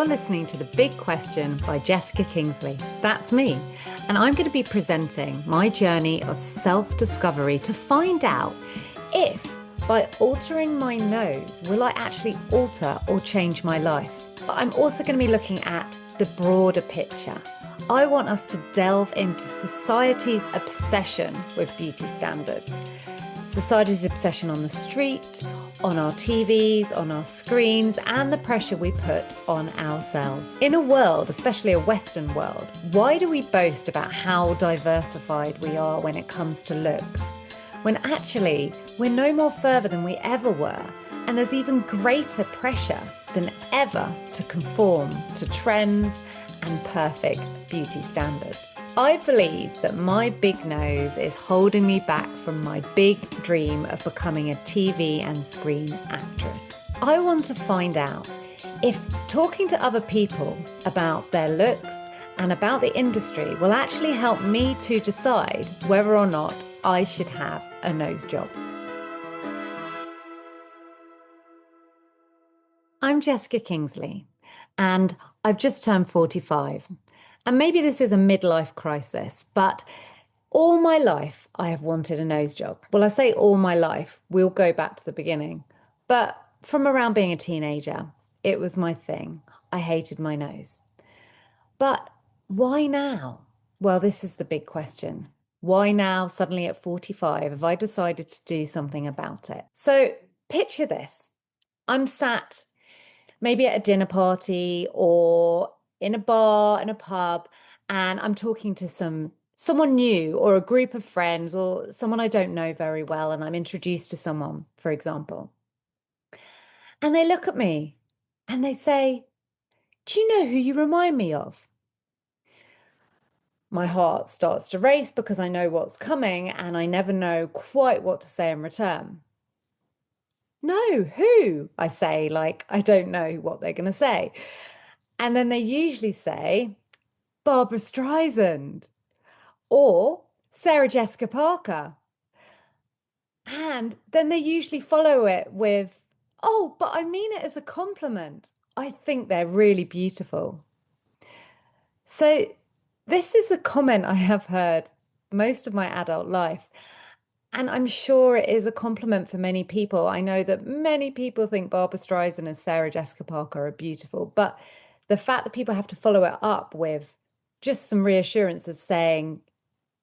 listening to The Big Question by Jessica Kingsley. That's me. And I'm going to be presenting my journey of self-discovery to find out if, by altering my nose, will I actually alter or change my life. But I'm also going to be looking at the broader picture. I want us to delve into society's obsession with beauty standards. Society's obsession on the street, on our TVs, on our screens, and the pressure we put on ourselves. In a world, especially a Western world, why do we boast about how diversified we are when it comes to looks? When actually, we're no more further than we ever were, and there's even greater pressure than ever to conform to trends and perfect beauty standards. I believe that my big nose is holding me back from my big dream of becoming a TV and screen actress. I want to find out if talking to other people about their looks and about the industry will actually help me to decide whether or not I should have a nose job. I'm Jessica Kingsley, and I've just turned 45. And maybe this is a midlife crisis, but all my life I have wanted a nose job. Well, I say all my life, we'll go back to the beginning. But from around being a teenager, it was my thing. I hated my nose. But why now? Well, this is the big question. Why now, suddenly at 45, have I decided to do something about it? So picture this. I'm sat maybe at a dinner party or in a bar, in a pub, and I'm talking to someone new or a group of friends or someone I don't know very well, and I'm introduced to someone, for example. And they look at me and they say, "Do you know who you remind me of?" My heart starts to race because I know what's coming and I never know quite what to say in return. "No, who?" I say, like I don't know what they're going to say. And then they usually say, "Barbara Streisand," or "Sarah Jessica Parker." And then they usually follow it with, "Oh, but I mean it as a compliment. I think they're really beautiful." So this is a comment I have heard most of my adult life. And I'm sure it is a compliment for many people. I know that many people think Barbara Streisand and Sarah Jessica Parker are beautiful, but the fact that people have to follow it up with just some reassurance of saying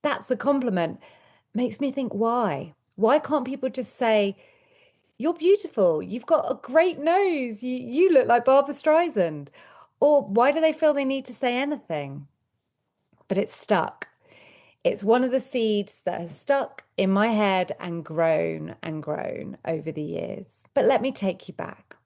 that's a compliment makes me think, why? Why can't people just say, "You're beautiful. You've got a great nose. You look like Barbara Streisand." Or why do they feel they need to say anything? But it's stuck. It's one of the seeds that has stuck in my head and grown over the years. But let me take you back,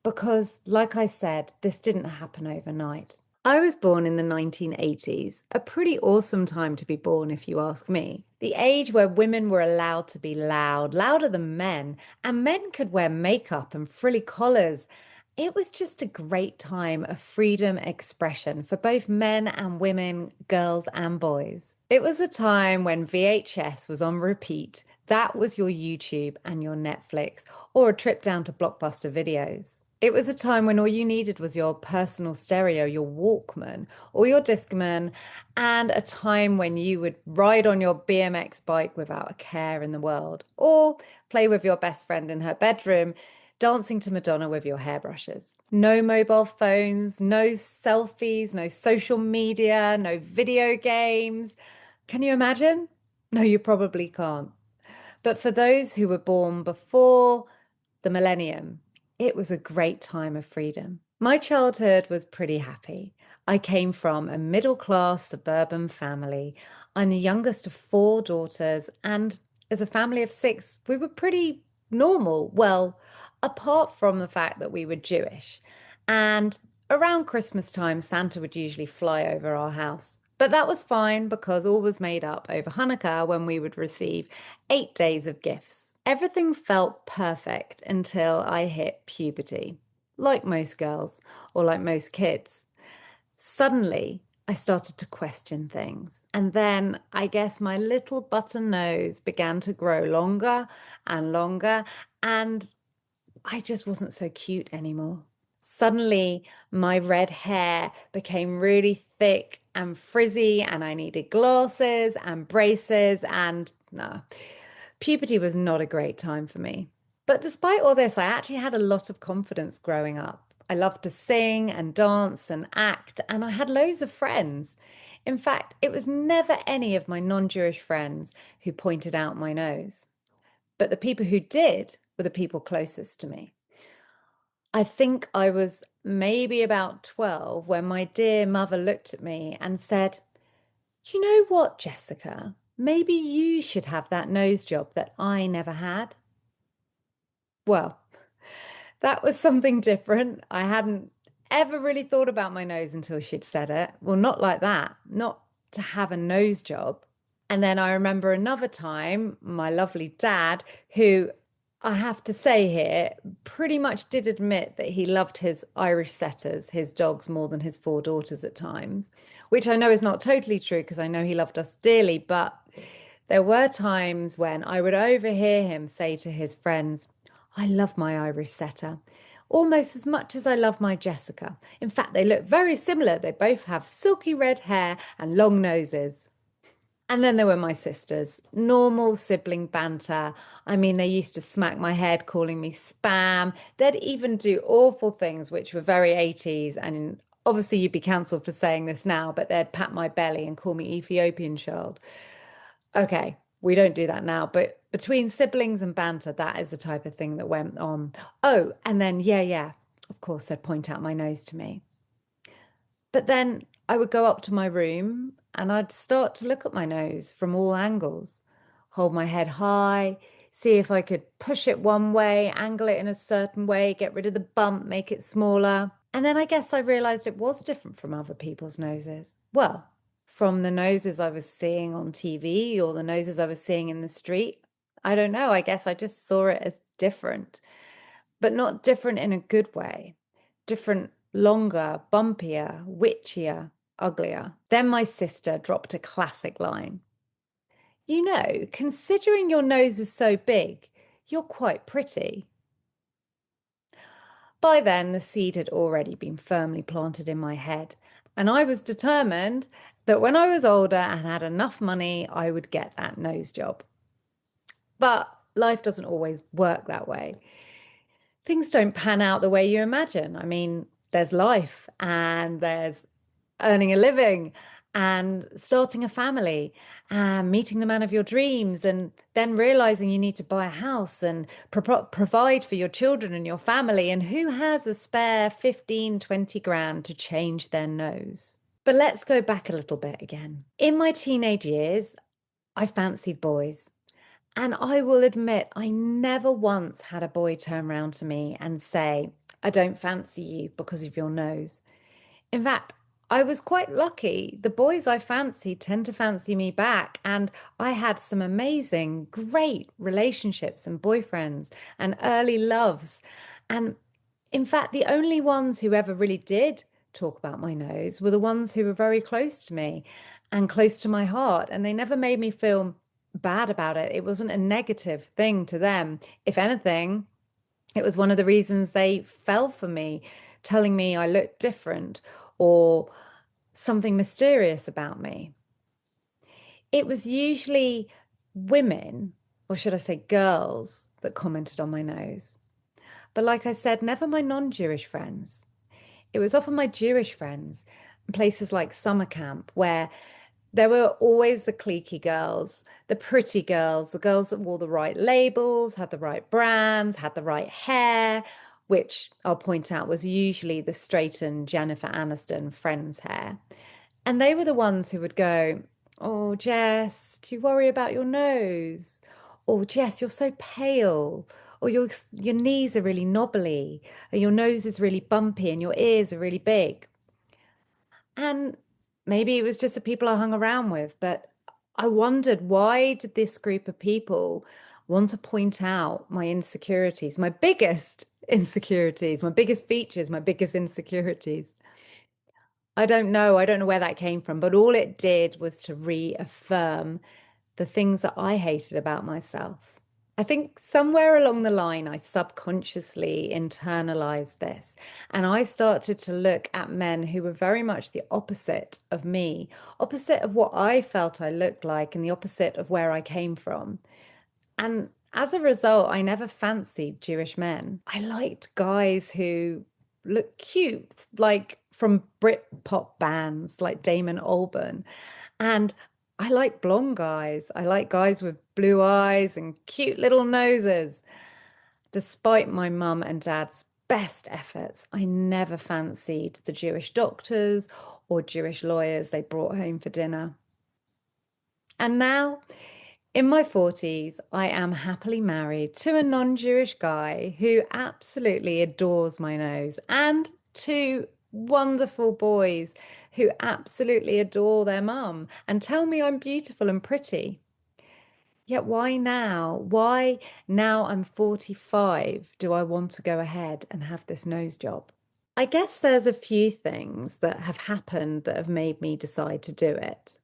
because like I said, this didn't happen overnight. I was born in the 1980s, a pretty awesome time to be born, if you ask me. The age where women were allowed to be loud, louder than men, and men could wear makeup and frilly collars. It was just a great time of freedom expression for both men and women, girls and boys. It was a time when VHS was on repeat. That was your YouTube and your Netflix, or a trip down to Blockbuster Videos. It was a time when all you needed was your personal stereo, your Walkman or your Discman, and a time when you would ride on your BMX bike without a care in the world, or play with your best friend in her bedroom, dancing to Madonna with your hairbrushes. No mobile phones, no selfies, no social media, no video games. Can you imagine? No, you probably can't. But for those who were born before the millennium, it was a great time of freedom. My childhood was pretty happy. I came from a middle-class suburban family. I'm the youngest of four daughters, and as a family of six, we were pretty normal. Well, apart from the fact that we were Jewish. And around Christmas time, Santa would usually fly over our house. But that was fine because all was made up over Hanukkah when we would receive 8 days of gifts. Everything felt perfect until I hit puberty, like most girls or like most kids. Suddenly, I started to question things. And then I guess my little button nose began to grow longer and longer, and I just wasn't so cute anymore. Suddenly, my red hair became really thick and frizzy, and I needed glasses and braces. And no, puberty was not a great time for me. But despite all this, I actually had a lot of confidence growing up. I loved to sing and dance and act, and I had loads of friends. In fact, it was never any of my non-Jewish friends who pointed out my nose, but the people who did were the people closest to me. I think I was maybe about 12 when my dear mother looked at me and said, "You know what, Jessica? Maybe you should have that nose job that I never had." Well, that was something different. I hadn't ever really thought about my nose until she'd said it. Well, not like that, not to have a nose job. And then I remember another time, my lovely dad, who I have to say here, pretty much did admit that he loved his Irish setters, his dogs, more than his four daughters at times, which I know is not totally true because I know he loved us dearly. But there were times when I would overhear him say to his friends, "I love my Irish setter. Almost as much as I love my Jessica. In fact, they look very similar. They both have silky red hair and long noses." And then there were my sisters, normal sibling banter. I mean, they used to smack my head, calling me spam. They'd even do awful things, which were very 80s. And obviously, you'd be cancelled for saying this now, but they'd pat my belly and call me Ethiopian child. Okay, we don't do that now, but between siblings and banter, that is the type of thing that went on. Oh, and then, yeah, yeah, of course, they'd point out my nose to me. But then I would go up to my room and I'd start to look at my nose from all angles, hold my head high, see if I could push it one way, angle it in a certain way, get rid of the bump, make it smaller. And then I guess I realized it was different from other people's noses. Well, from the noses I was seeing on TV or the noses I was seeing in the street. I don't know. I guess I just saw it as different, but not different in a good way. Different, longer, bumpier, witchier, uglier. Then my sister dropped a classic line. "You know, considering your nose is so big, you're quite pretty." By then, the seed had already been firmly planted in my head, and I was determined that when I was older and had enough money, I would get that nose job. But life doesn't always work that way. Things don't pan out the way you imagine. I mean, there's life and there's earning a living and starting a family and meeting the man of your dreams and then realizing you need to buy a house and provide for your children and your family. And who has a spare 15, 20 grand to change their nose? But let's go back a little bit again. In my teenage years, I fancied boys. And I will admit, I never once had a boy turn around to me and say, "I don't fancy you because of your nose." In fact, I was quite lucky. The boys I fancied tend to fancy me back. And I had some amazing, great relationships and boyfriends and early loves. And in fact, the only ones who ever really did talk about my nose were the ones who were very close to me and close to my heart. And they never made me feel bad about it. It wasn't a negative thing to them. If anything, it was one of the reasons they fell for me, telling me I looked different or something mysterious about me. It was usually women, or should I say girls, that commented on my nose. But like I said, never my non-Jewish friends. It was often my Jewish friends, places like summer camp, where there were always the cliquey girls, the pretty girls, the girls that wore the right labels, had the right brands, had the right hair, which I'll point out was usually the straightened Jennifer Aniston friend's hair. And they were the ones who would go, "Oh, Jess, do you worry about your nose? Or Jess, you're so pale. Or your knees are really knobbly. Or your nose is really bumpy and your ears are really big." And maybe it was just the people I hung around with, but I wondered, why did this group of people want to point out my insecurities, my biggest insecurities, my biggest features, my biggest insecurities? I don't know. I don't know where that came from, but all it did was to reaffirm the things that I hated about myself. I think somewhere along the line, I subconsciously internalized this. And I started to look at men who were very much the opposite of me, opposite of what I felt I looked like, and the opposite of where I came from. And as a result, I never fancied Jewish men. I liked guys who looked cute, like from Britpop bands like Damon Albarn. And I like blonde guys. I like guys with blue eyes and cute little noses. Despite my mum and dad's best efforts, I never fancied the Jewish doctors or Jewish lawyers they brought home for dinner. And now, in my 40s, I am happily married to a non-Jewish guy who absolutely adores my nose and two wonderful boys who absolutely adore their mum and tell me I'm beautiful and pretty. Yet why now? Why now I'm 45 do I want to go ahead and have this nose job? I guess there's a few things that have happened that have made me decide to do it.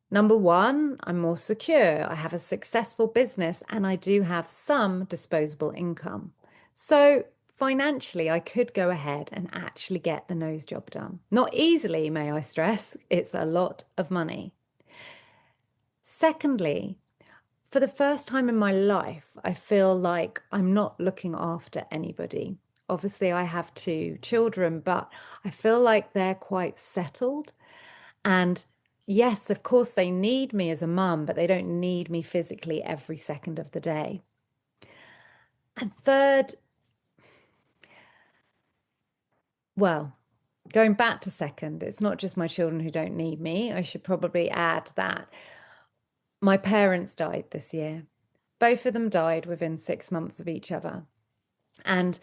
Number one, I'm more secure. I have a successful business and I do have some disposable income. So financially, I could go ahead and actually get the nose job done. Not easily, may I stress, it's a lot of money. Secondly, for the first time in my life, I feel like I'm not looking after anybody. Obviously, I have two children, but I feel like they're quite settled. And yes, of course, they need me as a mum, but they don't need me physically every second of the day. And third, well, going back to second, it's not just my children who don't need me. I should probably add that my parents died this year. Both of them died within 6 months of each other. And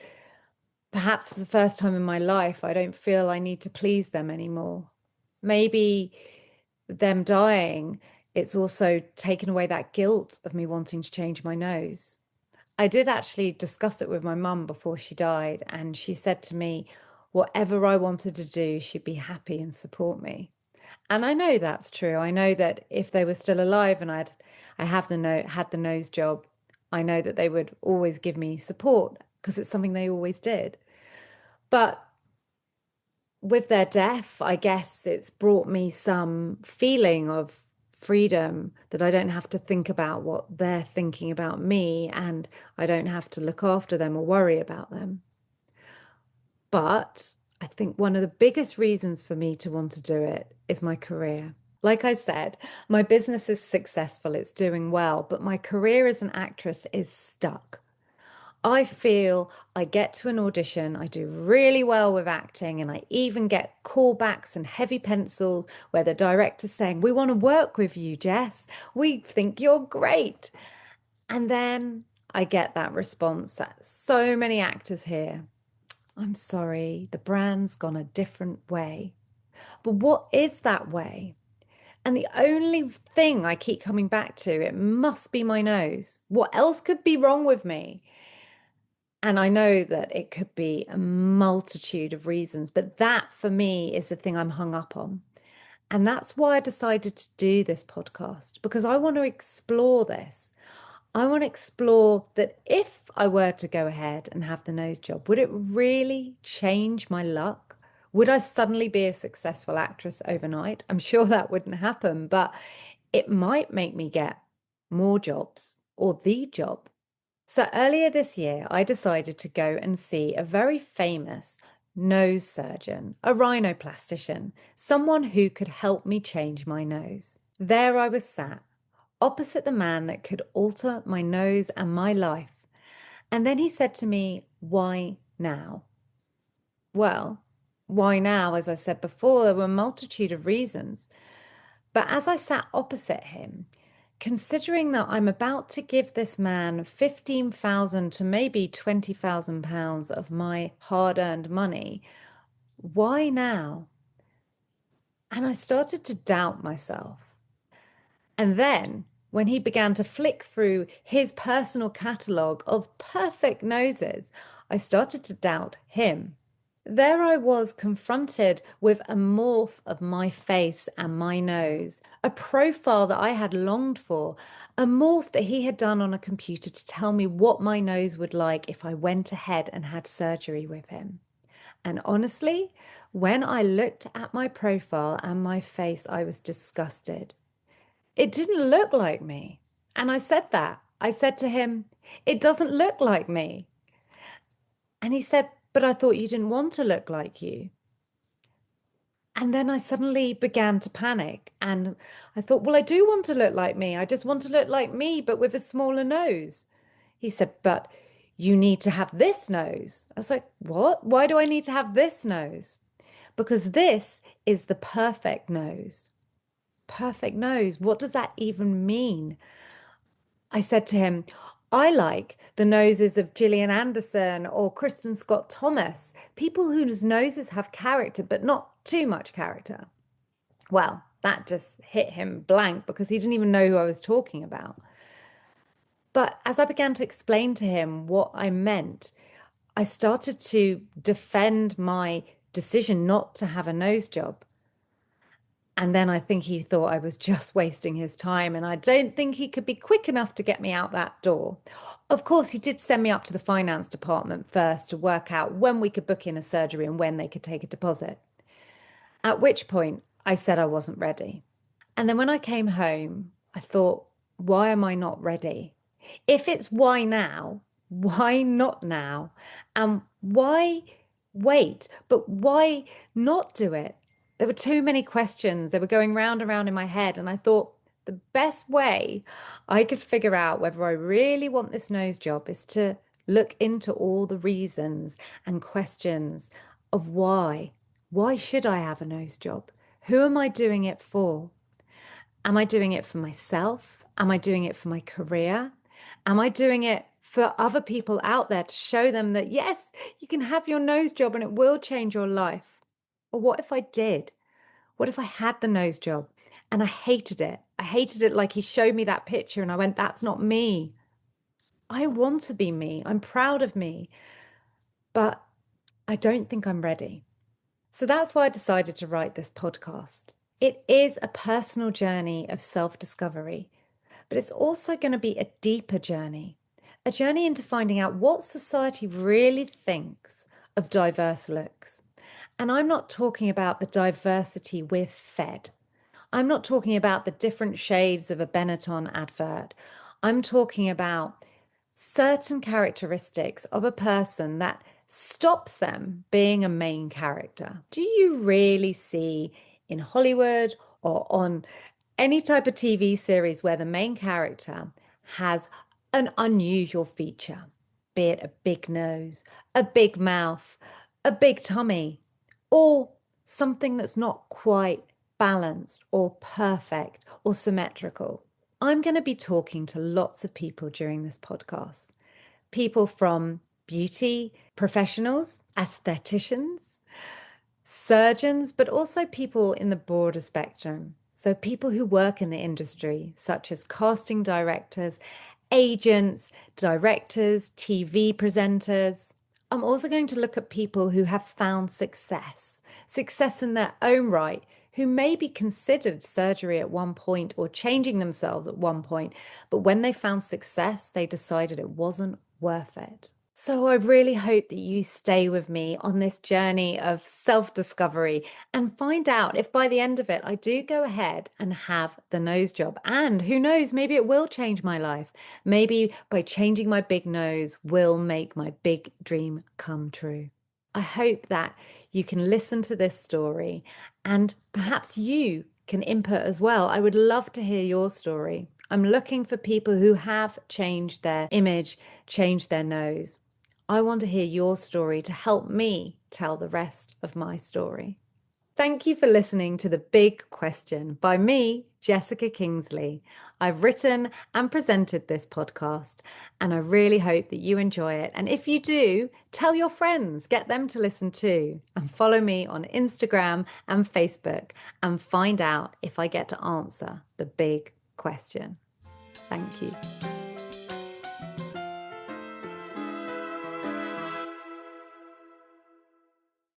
perhaps for the first time in my life, I don't feel I need to please them anymore. Maybe them dying, it's also taken away that guilt of me wanting to change my nose. I did actually discuss it with my mum before she died, and she said to me, whatever I wanted to do, she'd be happy and support me. And I know that's true. I know that if they were still alive and had the nose job, I know that they would always give me support because it's something they always did. But with their death, I guess it's brought me some feeling of freedom that I don't have to think about what they're thinking about me and I don't have to look after them or worry about them. But I think one of the biggest reasons for me to want to do it is my career. Like I said, my business is successful, it's doing well, but my career as an actress is stuck. I feel I get to an audition, I do really well with acting, and I even get callbacks and heavy pencils where the director's saying, we want to work with you, Jess. We think you're great. And then I get that response that so many actors hear. I'm sorry, the brand's gone a different way. But what is that way? And the only thing I keep coming back to, it must be my nose. What else could be wrong with me? And I know that it could be a multitude of reasons, but that for me is the thing I'm hung up on. And that's why I decided to do this podcast, because I want to explore this. I want to explore that if I were to go ahead and have the nose job, would it really change my luck? Would I suddenly be a successful actress overnight? I'm sure that wouldn't happen, but it might make me get more jobs or the job. So earlier this year, I decided to go and see a very famous nose surgeon, a rhinoplastician, someone who could help me change my nose. There I was sat, opposite the man that could alter my nose and my life. And then he said to me, why now? Well, why now? As I said before, there were a multitude of reasons. But as I sat opposite him, considering that I'm about to give this man 15,000 to maybe 20,000 pounds of my hard-earned money, why now? And I started to doubt myself. And then when he began to flick through his personal catalogue of perfect noses, I started to doubt him. There I was confronted with a morph of my face and my nose, a profile that I had longed for, a morph that he had done on a computer to tell me what my nose would like if I went ahead and had surgery with him. And honestly, when I looked at my profile and my face, I was disgusted. It didn't look like me. And I said that. I said to him, it doesn't look like me. And he said, but I thought you didn't want to look like you. And then I suddenly began to panic. And I thought, well, I do want to look like me. I just want to look like me, but with a smaller nose. He said, but you need to have this nose. I was like, what? Why do I need to have this nose? Because this is the perfect nose. Perfect nose. What does that even mean? I said to him, I like the noses of Gillian Anderson or Kristen Scott Thomas, people whose noses have character, but not too much character. Well, that just hit him blank because he didn't even know who I was talking about. But as I began to explain to him what I meant, I started to defend my decision not to have a nose job. And then I think he thought I was just wasting his time. And I don't think he could be quick enough to get me out that door. Of course, he did send me up to the finance department first to work out when we could book in a surgery and when they could take a deposit. At which point I said I wasn't ready. And then when I came home, I thought, why am I not ready? If it's why now, why not now? And why wait? But why not do it? There were too many questions. They were going round and round in my head. And I thought the best way I could figure out whether I really want this nose job is to look into all the reasons and questions of why. Why should I have a nose job? Who am I doing it for? Am I doing it for myself? Am I doing it for my career? Am I doing it for other people out there to show them that, yes, you can have your nose job and it will change your life? Or what if I did? What if I had the nose job and I hated it? I hated it like he showed me that picture and I went, that's not me. I want to be me. I'm proud of me, but I don't think I'm ready. So that's why I decided to write this podcast. It is a personal journey of self-discovery, but it's also going to be a deeper journey, a journey into finding out what society really thinks of diverse looks. And I'm not talking about the diversity we're fed. I'm not talking about the different shades of a Benetton advert. I'm talking about certain characteristics of a person that stops them being a main character. Do you really see in Hollywood or on any type of TV series where the main character has an unusual feature, be it a big nose, a big mouth, a big tummy, or something that's not quite balanced or perfect or symmetrical? I'm going to be talking to lots of people during this podcast. People from beauty professionals, aestheticians, surgeons, but also people in the broader spectrum. So people who work in the industry, such as casting directors, agents, directors, TV presenters. I'm also going to look at people who have found success in their own right, who maybe considered surgery at one point or changing themselves at one point, but when they found success, they decided it wasn't worth it. So I really hope that you stay with me on this journey of self-discovery and find out if by the end of it, I do go ahead and have the nose job. And who knows, maybe it will change my life. Maybe by changing my big nose will make my big dream come true. I hope that you can listen to this story and perhaps you can input as well. I would love to hear your story. I'm looking for people who have changed their image, changed their nose. I want to hear your story to help me tell the rest of my story. Thank you for listening to The Big Question by me, Jessica Kingsley. I've written and presented this podcast, and I really hope that you enjoy it. And if you do, tell your friends, get them to listen too, and follow me on Instagram and Facebook and find out if I get to answer the big question. Thank you.